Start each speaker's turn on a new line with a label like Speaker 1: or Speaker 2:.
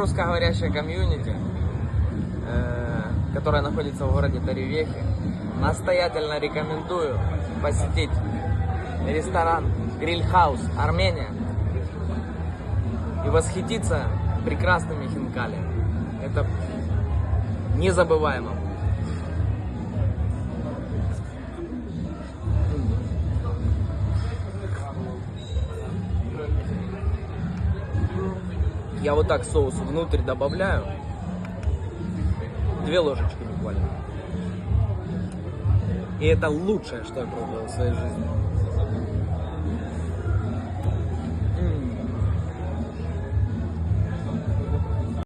Speaker 1: Русскоговорящая комьюнити, которая находится в городе Таревехе, настоятельно рекомендую посетить ресторан Grill House Армения и восхититься прекрасными хинкали. Это незабываемо. Я вот так соус внутрь добавляю. 2 ложечки буквально. И это лучшее, что я пробовал в своей жизни.